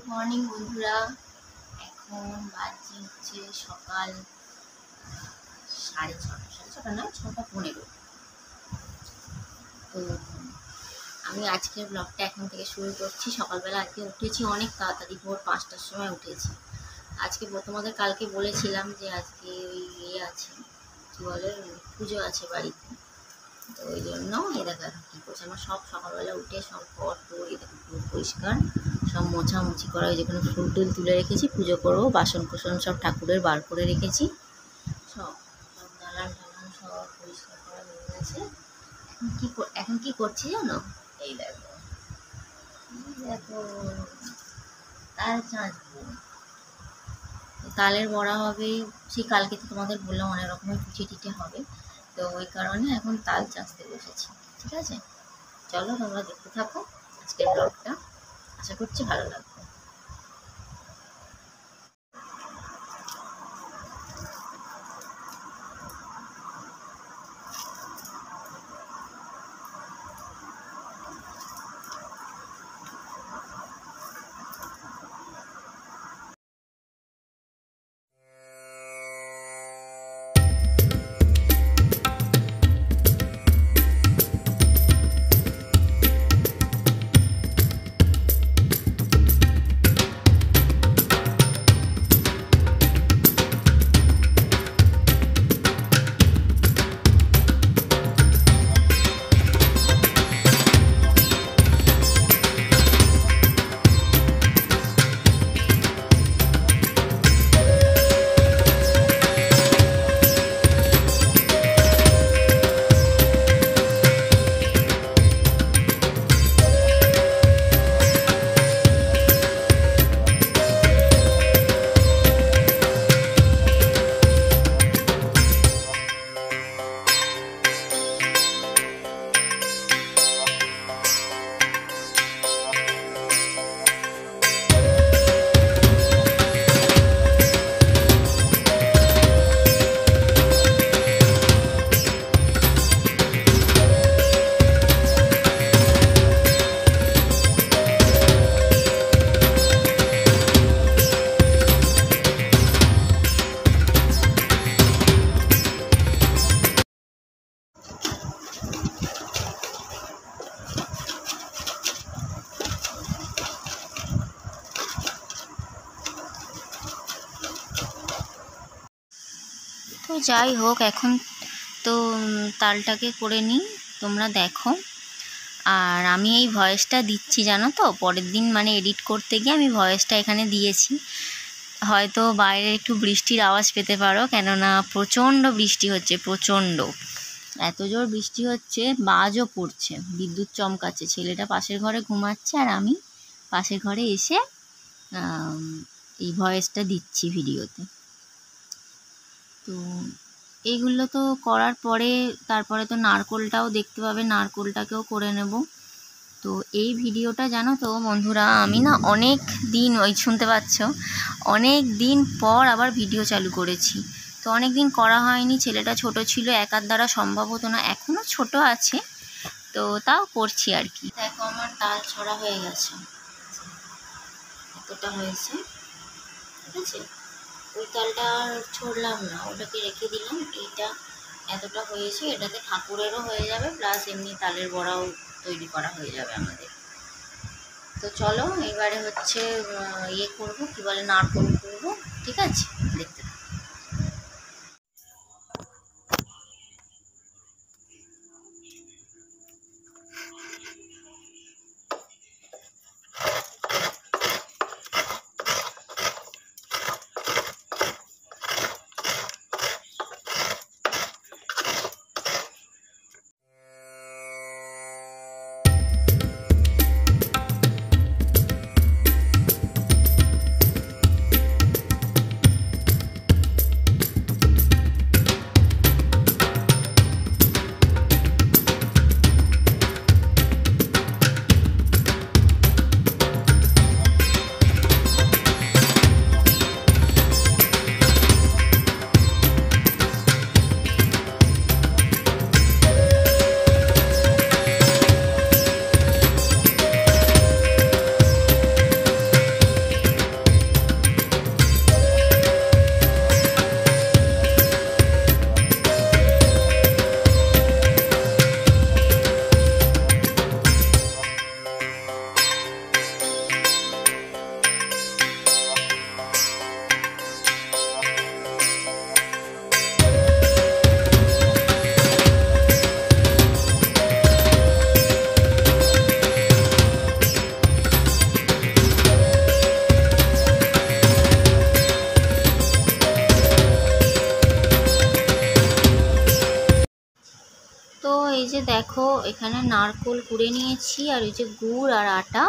Morning বন্ধুরা, এখন বাজে হচ্ছে সকাল 6:30 না 6:15। তো আমি আজকের ব্লগটা এখন থেকে শুরু করছি। সকালবেলা আজকে উঠেছি অনেক তাড়াতাড়ি, ভোর 5টার সময় উঠেছি। আজকে তোমাদের কালকে বলেছিলাম যে আজকে ওই আছে কী বলে পুজো আছে বাড়িতে, তো ওই জন্য এ দেখা কী করছে আমার সব সকালবেলা উঠে সব ঘর দৌড় এদের পুরো পরিষ্কার, সব মোছামুছি করা, ওই যেখানে ফুল টুল তুলে রেখেছি পুজো করবো, বাসন কোসন সব ঠাকুরের বার করে রেখেছি, সব সব দালান টালান সব পরিষ্কার করা হয়ে গেছে। এখন কি করছি জানো? এই দেখো তাল চাঁচবো, তালের বড়া হবে। সেই কালকে তো তোমাদের বললাম অনেক রকমের পিঠে টিঠে হবে, তো ওই কারণে এখন তাল চাঁচতে বসেছি। ঠিক আছে, চলো তোমরা দেখতে থাকো আজকের ব্লগটা, আশা করছি ভালো লাগবে। তো যাই হোক, এখন তো তালটাকে করে নিই, তোমরা দেখো। আর আমি এই ভয়েসটা দিচ্ছি জানো তো, পরের দিন মানে এডিট করতে গিয়ে আমি ভয়েসটা এখানে দিয়েছি। হয়তো বাইরে একটু বৃষ্টির আওয়াজ পেতে পারো, কেননা প্রচণ্ড বৃষ্টি হচ্ছে, প্রচণ্ড এত জোর বৃষ্টি হচ্ছে, বাজও পড়ছে, বিদ্যুৎ চমকাচ্ছে। ছেলেটা পাশের ঘরে ঘুমাচ্ছে আর আমি পাশের ঘরে এসে এই ভয়েসটা দিচ্ছি ভিডিওতে। তো এইগুলো তো করার পরে তারপরে তো নারকোলটাও দেখতে পাবে, নারকোলটাকেও করে নেব। তো এই ভিডিওটা জানো তো বন্ধুরা, আমি না অনেক দিন, ওই শুনতে পাচ্ছ, অনেক দিন পর আবার ভিডিও চালু করেছি। তো অনেক দিন করা হয়নি, ছেলেটা ছোট ছিল, একার দ্বারা সম্ভব হতো না, এখনও ছোট আছে, তো তাও করছি আর কি। দেখো আমার তাল ছড়া হয়ে গেছে, এতটা হয়েছে, ঠিক আছে। ওই তালটা আর ছড়লাম না, ওটাকে রেখে দিলাম। এইটা এতটা হয়েছে, এটাতে ঠাকুরেরও হয়ে যাবে, প্লাস এমনি তালের বড়াও তৈরি করা হয়ে যাবে আমাদের। তো চলো এবারে হচ্ছে ইয়ে করবো, কি বলে, নারকোল করবো। ঠিক আছে, দেখতে থাকো। যে দেখো এখানে নারকোল কুড়ে নিয়েছি, আর ওই যে গুড় আর আটা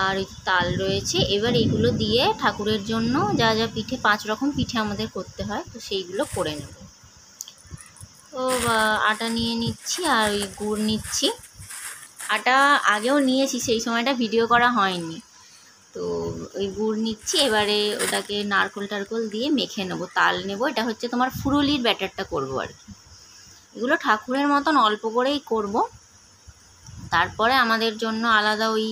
আর ওই তাল রয়েছে। এবার এগুলো দিয়ে ঠাকুরের জন্য যা যা পিঠে, 5 রকম পিঠে আমাদের করতে হয়, তো সেইগুলো করে নেব। তো আটা নিয়ে নিচ্ছি আর ওই গুড় নিচ্ছি। আটা আগেও নিয়েছি, সেই সময়টা ভিডিও করা হয়নি। তো ওই গুড় নিচ্ছি, এবারে ওটাকে নারকোল টারকোল দিয়ে মেখে নেবো, তাল নেবো। এটা হচ্ছে তোমার ফুরুলির ব্যাটারটা করবো আর কি। এগুলো ঠাকুরের মতন অল্প করেই করব। তারপরে আমাদের জন্য আলাদা ওই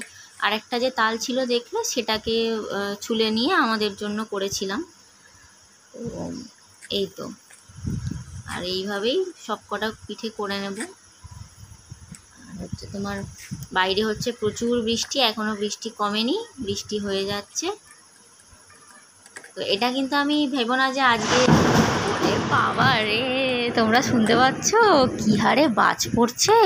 আরেকটা যে তাল ছিল দেখলে, সেটাকে ছুলে নিয়ে আমাদের জন্য করেছিলাম। তো এই তো, আর এইভাবেই সব কটা পিঠে করে নেব। আর হচ্ছে তোমার বাইরে হচ্ছে প্রচুর বৃষ্টি, এখনও বৃষ্টি কমেনি, বৃষ্টি হয়ে যাচ্ছে। তো এটা কিন্তু আমি ভেবো না যে আজকে, ওরে বাবা রে, তোমরা শুনতে পাচ্ছ কি হারে বাজ পড়ছে।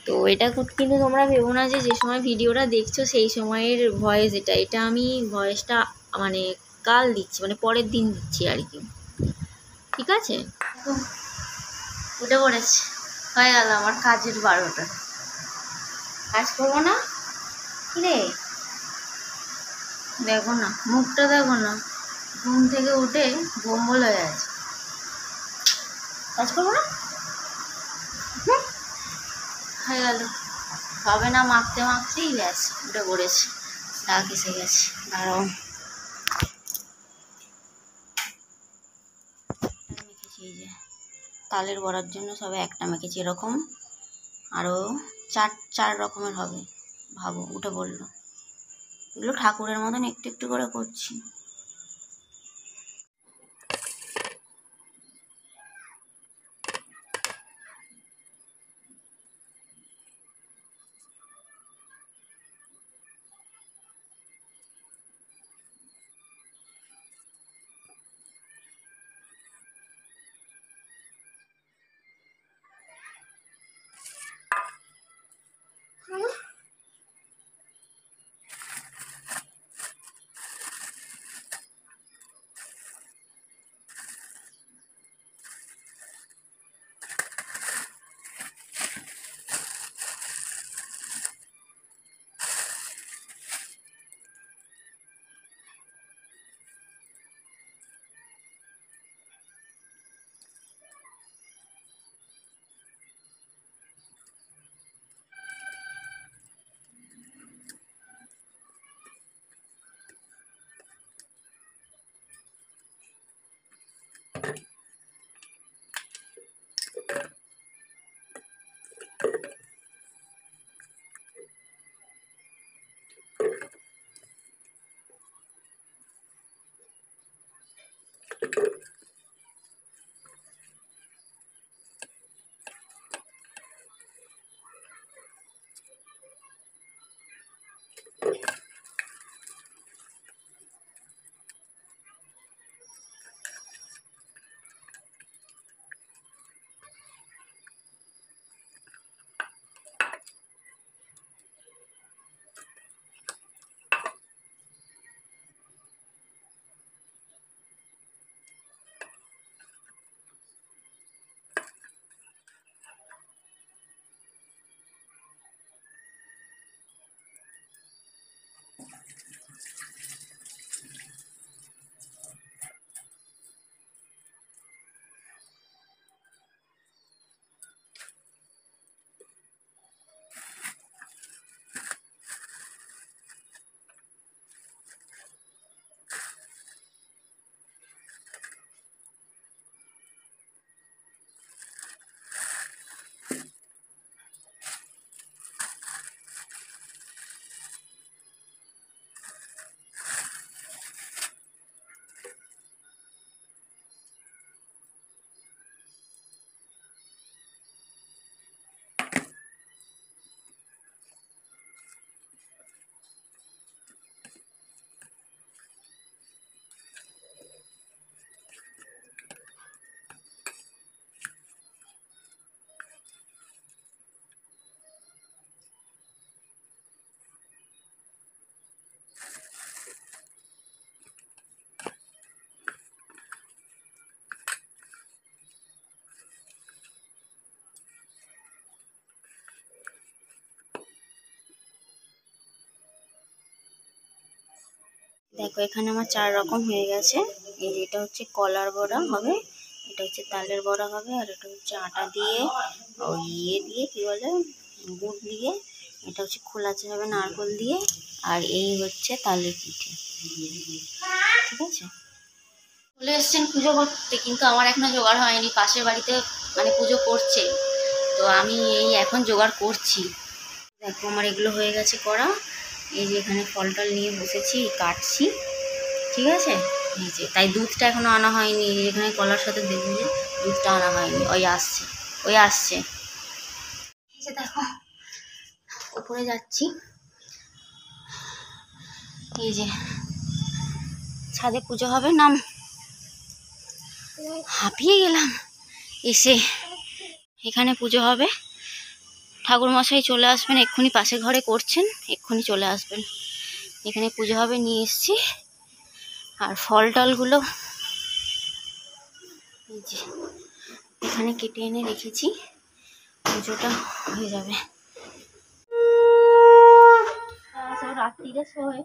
তো এটা কিন্তু তোমরা ভেবো না যে যে সময় ভিডিওটা দেখছো সেই সময়ের ভয়েস এটা। এটা আমি ভয়েসটা মানে কাল দিচ্ছি, মানে পরের দিন দিচ্ছি আর কি, ঠিক আছে। উঠে পড়েছে, হয়ে গেল আমার কাজের 12টা। কাজ করবো না কি রে, দেখো না মুখটা, দেখো না ঘুম থেকে উঠে বোম্বল হয়ে আছে। কাজ করবো না, হয়ে গেল। হবে না মাখতে মাখতেই ব্যাস উঠে পড়েছে, ডাক এসে গেছে। দাঁড়াও, মেখেছি এই যে তালের বড়ার জন্য সবে একটা মেখেছি, এরকম আরও চার রকমের হবে, ভাবো উঠে পড়লো। এগুলো ঠাকুরের মতন একটু একটু করে করছি। দেখো এখানে আমার 4 রকম হয়ে গেছে। এই যে এটা হচ্ছে কলার বড়া হবে, এটা হচ্ছে তালের বড়া হবে, আর এটা হচ্ছে আটা দিয়ে ওই দিয়ে কি বলে গুড় দিয়ে, এটা হচ্ছে খোলাচে হবে নারকেল দিয়ে, আর এই হচ্ছে তালের পিঠে। ঠিক আছে, চলে এসছেন পুজো করতে, কিন্তু আমার এখনো জোগাড় হয়নি। পাশের বাড়িতে মানে পুজো করছে, তো আমি এই এখন জোগাড় করছি। দেখো আমার এগুলো হয়ে গেছে করা। এই যে এখানে ফল টল নিয়ে বসেছি, কাটছি। ঠিক আছে, এই যে তাই দুধটা এখনো আনা হয়নি, এখানে কলার সাথে দেবো যে দুধটা আনা হয়নি। ওই আসছে। দেখো উপরে যাচ্ছি, এই যে ছাদে পুজো হবে, নাম হাঁপিয়ে গেলাম এসে। এখানে পুজো হবে, ঠাকুরমশাই চলে আসবেন এক্ষুনি, পাশে ঘরে করছেন, এক্ষুনি চলে আসবেন। এখানে পুজো হবে, নিয়ে এসছি। আর ফল টলগুলো এই যে এখানে কেটে এনে রেখেছি, পুজোটা হয়ে যাবে। রাত্রিরে শোয়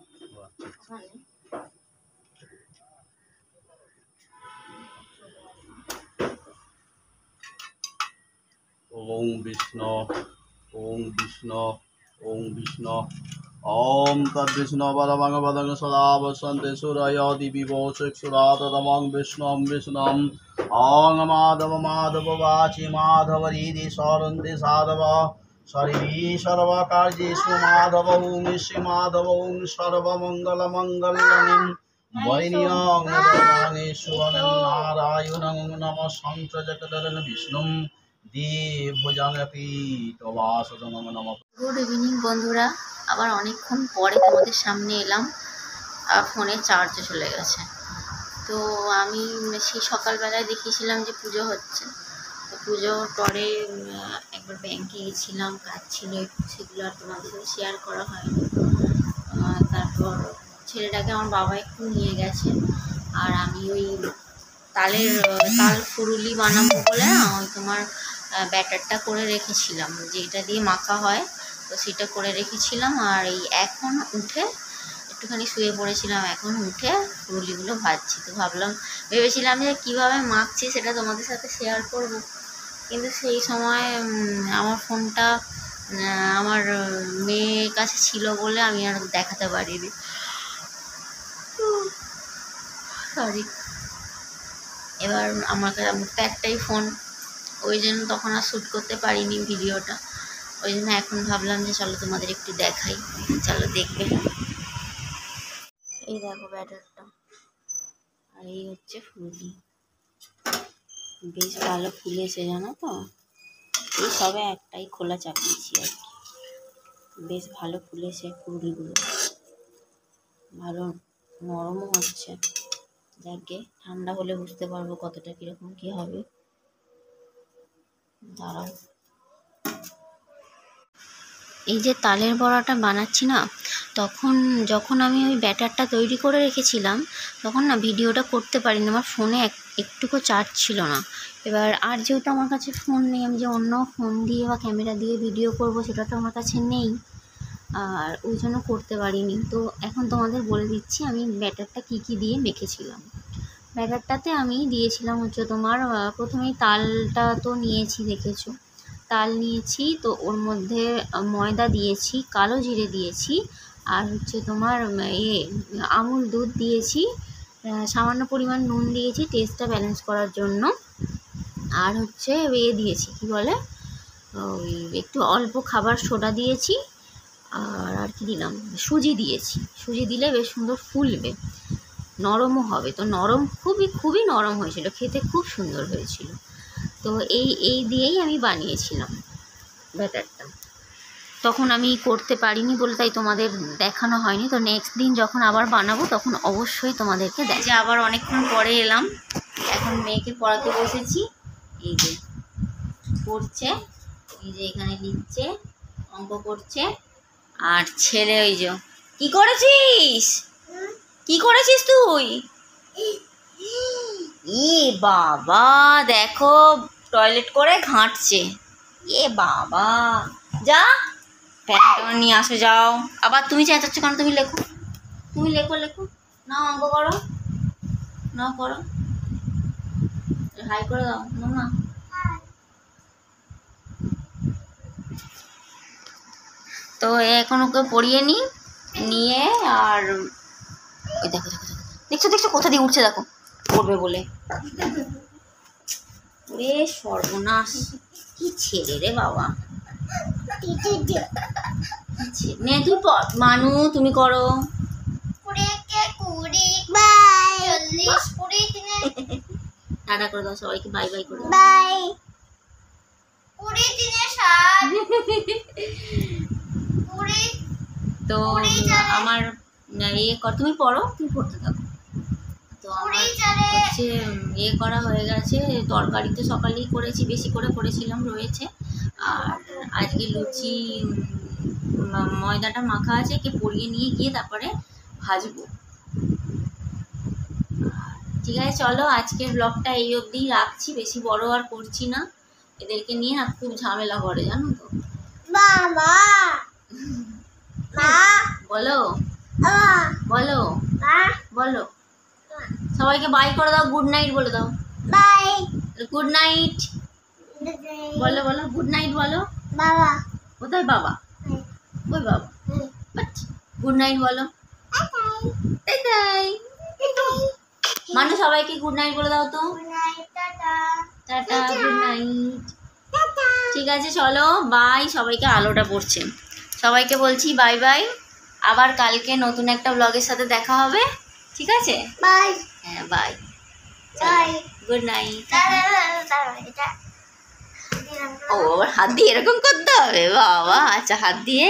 ওম বিষ্ণু ওম বিষ্ণু ওম বিষ্ণু ওম তদ্বিষ্ণু বলবং বদং সদা বসন্তে সুরয় দিবিবোচক সুরাততমং বিষ্ণুম বিষ্ণুম ওং মাধব মাধব বাচি মাধব হৃদি সরন্তি সাধব সর্বী সর্বকার্যেষু মাধব ওং শ্রী মাধব ওং সর্বমঙ্গল মঙ্গলম বৈনিয়ং নারায়ণেষু নারায়ণং নম সংসজকদরন বিষ্ণুম। গুড ইভিনিং বন্ধুরা, আবার অনেকক্ষণ পরে তোমাদের সামনে এলাম। আর ফোনে চার্জও চলে গেছে। তো আমি সেই সকালবেলায় দেখিয়েছিলাম যে পুজো হচ্ছে, তো পুজোর পরে একবার ব্যাংকে গেছিলাম, কাজ ছিল একটু, সেগুলো আর তোমাদের সাথে শেয়ার করা হয়নি। তারপর ছেলেটাকে আমার বাবা একটু নিয়ে গেছে, আর আমি ওই তাল ফুরুলি বানাবো বলে ওই তোমার ব্যাটারটা করে রেখেছিলাম, যেটা দিয়ে মাখা হয়, তো সেটা করে রেখেছিলাম। আর এই এখন উঠে একটুখানি শুয়ে পড়েছিলাম, এখন উঠে ফুরুলিগুলো ভাজছি। তো ভেবেছিলাম যে কীভাবে মাখছি সেটা তোমাদের সাথে শেয়ার করব, কিন্তু সেই সময় আমার ফোনটা আমার মেয়ের কাছে ছিল বলে আমি আর দেখাতে পারিনি, সরি। এবার আমার তো একটাই ফোন, ওই জন্য তখন আর শ্যুট করতে পারিনি ভিডিওটা। ওই জন্য এখন ভাবলাম যে চলো তোমাদের একটু দেখাই, চলো দেখবে। এই দেখো ব্যাটারটা, আর এই হচ্ছে ফুললি, বেশ ভালো ফুলেছে জানো তো। এই সবে একটাই খোলা চাপিয়েছি আর কি, বেশ ভালো ফুলেছে ফুলগুলো, ভালো নরমও হচ্ছে। যাকে ঠান্ডা হলে বুঝতে পারবো কতটা কীরকম কী হবে। দাঁড়াও, এই যে তালের বড়াটা বানাচ্ছি না, যখন আমি ওই ব্যাটারটা তৈরি করে রেখেছিলাম, তখন না ভিডিওটা করতে পারিনি, আমার ফোনে একটুকু চার্জ ছিল না। এবার আর যেহেতু আমার কাছে ফোন নেই, আমি যে অন্য ফোন দিয়ে বা ক্যামেরা দিয়ে ভিডিও করব সেটা তো আমার কাছে নেই, আর ওই জন্য করতে পারিনি। তো এখন তোমাদের বলে দিচ্ছি আমি ব্যাটারটা কী দিয়ে মেখেছিলাম। ব্যাটারটাতে আমি দিয়েছিলাম হচ্ছে তোমার প্রথমেই তালটা তো নিয়েছি, দেখেছো তাল নিয়েছি, তো ওর মধ্যে ময়দা দিয়েছি, কালো জিরে দিয়েছি, আর হচ্ছে তোমার আমুল দুধ দিয়েছি, সামান্য পরিমাণ নুন দিয়েছি টেস্টটা ব্যালেন্স করার জন্য, আর হচ্ছে দিয়েছি কি বলে ওই একটু অল্প খাবার সোডা দিয়েছি, আর কি দিলাম, সুজি দিয়েছি। সুজি দিলে বেশ সুন্দর ফুলবে, নরমও হবে। তো নরম, খুবই নরম হয়েছিল, খেতে খুব সুন্দর হয়েছিল। তো এই দিয়েই আমি বানিয়েছিলাম ব্যাটারটা। তখন আমি করতে পারিনি বলে তাই তোমাদের দেখানো হয়নি। তো নেক্সট দিন যখন আবার বানাবো তখন অবশ্যই তোমাদেরকে যে আবার অনেকক্ষণ পরে এলাম, এখন মেয়েকে পড়াতে বসেছি। এই যে পড়ছে, এই যে এখানে লিখছে, অঙ্ক করছে। আর ছেলে ওই যে কি করেছিস তুই? ই বাবা, দেখো টয়লেট করে ঘাঁটছে। এ বাবা, যা প্যান্টটা নিয়ে আসো, যাও। আবার তুমি চেঁচাচ্ছ কেন? তুমি লেখো। না অঙ্ক করো, না করো, হাই করে দাও না। তো এখন ওকে পড়িয়ে নিই, নিয়ে আর ওই দেখো দেখো দেখো, দেখছো দেখছো কোথা দিয়ে উঠছে দেখো, পড়বে বলে। ওরে সর্বনাশ, কি ছেলে রে বাবা। নে তুই মানু, তুমি করো। টাটা করে দাও সবাইকে, বাই বাই করে দাও। তো আমার ইয়ে কর, তুমি পড়ো, তুমি পড়তে থাকো। তো আমার হচ্ছে ইয়ে করা হয়ে গেছে, তরকারি তো সকালেই করেছি, বেশি করে করেছিলাম রয়েছে। আর আজকে লুচি ময়দাটা মাখা আছে, কে পরিয়ে নিয়ে গিয়ে তারপরে ভাজবো। ঠিক আছে চলো, আজকের ব্লগটা এই অবধি রাখছি, বেশি বড় আর করছি না, এদেরকে নিয়ে আর খুব ঝামেলা করে জানো তো। বলো বলো বলো, সবাইকে বাই করে দাও, গুড নাইট বলে দাও। বাই, গুড নাইট বলো, বলো গুড নাইট বলো। বাবা কোথায়? বাবা ওই বাবা, গুড নাইট বলো। মানু সবাইকে গুড নাইট বলে দাও তো। Tata, good night. ঠিক আছে চলো বাই, সবাইকে, আলোটা পড়ছে, সবাইকে বলছি বাই বাই। আবার কালকে নতুন একটা ব্লগের সাথে দেখা হবে, ঠিক আছে? বাই। হ্যাঁ বাই, গুড নাইট। ও আবার হাত দিয়ে এরকম করতে হবে বাবা, আচ্ছা হাত দিয়ে